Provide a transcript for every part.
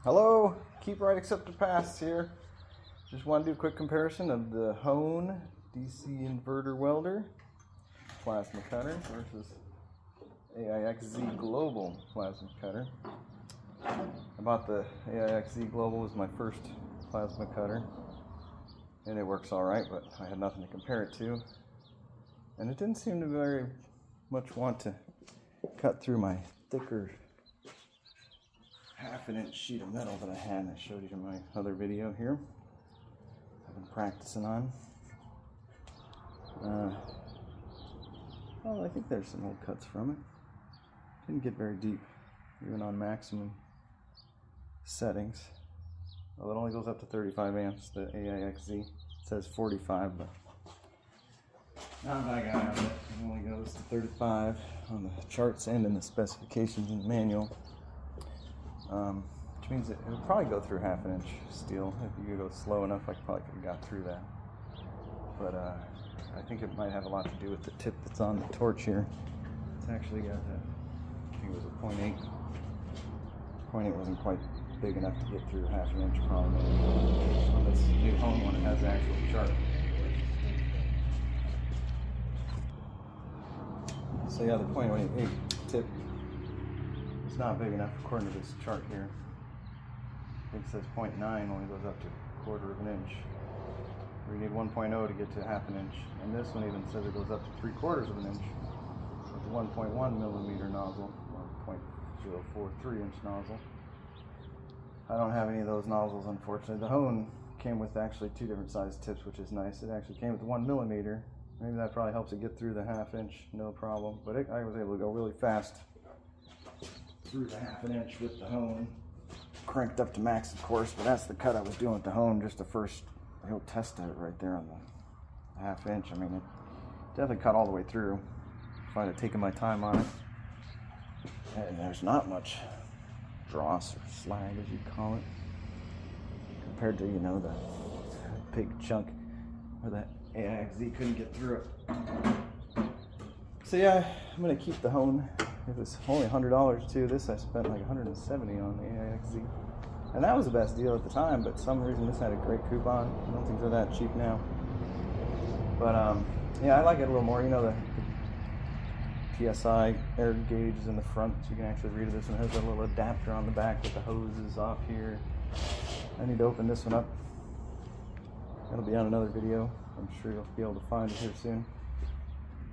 Hello, keep right except to pass here. Just want to do a quick comparison of the Hone DC inverter welder plasma cutter versus Aixz Global plasma cutter. I bought the Aixz Global as my first plasma cutter, and it works all right, but I had nothing to compare it to, and it didn't seem to very much want to cut through my thicker half-an-inch sheet of metal that I had. I showed you in my other video here. I've been practicing on. Well, I think there's some old cuts from it. Didn't get very deep, even on maximum settings. Well, it only goes up to 35 amps. The Aixz says 45, but not that I got out of it. It only goes to 35 on the charts and in the specifications in the manual. Which means it would probably go through half-an-inch steel. If you could go slow enough, I probably could have got through that. But I think it might have a lot to do with the tip that's on the torch here. It's actually got I think it was a 0.8. 0.8 wasn't quite big enough to get through half-an-inch probably. On this new Hone one, it has the actual chart. So yeah, the 0.8 tip is not big enough according to this chart here. I think it says 0.9 only goes up to 1/4 of an inch. We need 1.0 to get to half an inch, and this one even says it goes up to 3/4 of an inch with the 1.1 millimeter nozzle or 0.043 inch nozzle. I don't have any of those nozzles, unfortunately. The Hone came with actually 2 different size tips, which is nice. It actually came with 1 millimeter. Maybe that probably helps it get through the half-inch, no problem. But I was able to go really fast through the half-an-inch with the Hone. Cranked up to max, of course, but that's the cut I was doing with the Hone, just the first real test of it right there on the half-inch. I mean, it definitely cut all the way through if I had taken my time on it. And there's not much dross or slag, as you'd call it, compared to, you know, the big chunk where that Aixz couldn't get through it. So yeah, I'm gonna keep the Hone. It was only $100 too. This I spent like $170 on the Aixz, and that was the best deal at the time. But some reason this had a great coupon. I don't think they're that cheap now. But yeah, I like it a little more. You know, the PSI air gauge is in the front, so you can actually read this. And it has a little adapter on the back with the hoses off here. I need to open this one up. That'll be on another video. I'm sure you'll be able to find it here soon.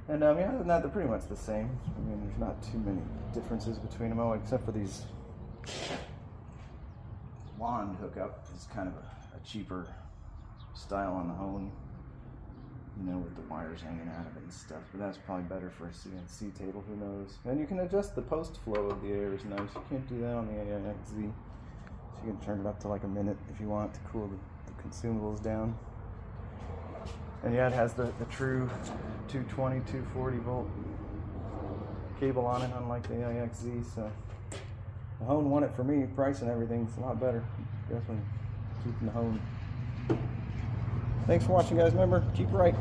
And yeah, other than that, they're pretty much the same. I mean, there's not too many differences between them, except for these wand hookup. It's kind of a cheaper style on the Hone, you know, with the wires hanging out of it and stuff. But that's probably better for a CNC table, who knows. And you can adjust the post flow of the air, is nice. You can't do that on the Aixz. So you can turn it up to like a minute if you want to cool the consumables down. And yeah, it has the true 220, 240 volt cable on it, unlike the Aixz. So the Hone won it for me. Price and everything's a lot better. Definitely keeping the Hone. Thanks for watching, guys. Remember, keep right.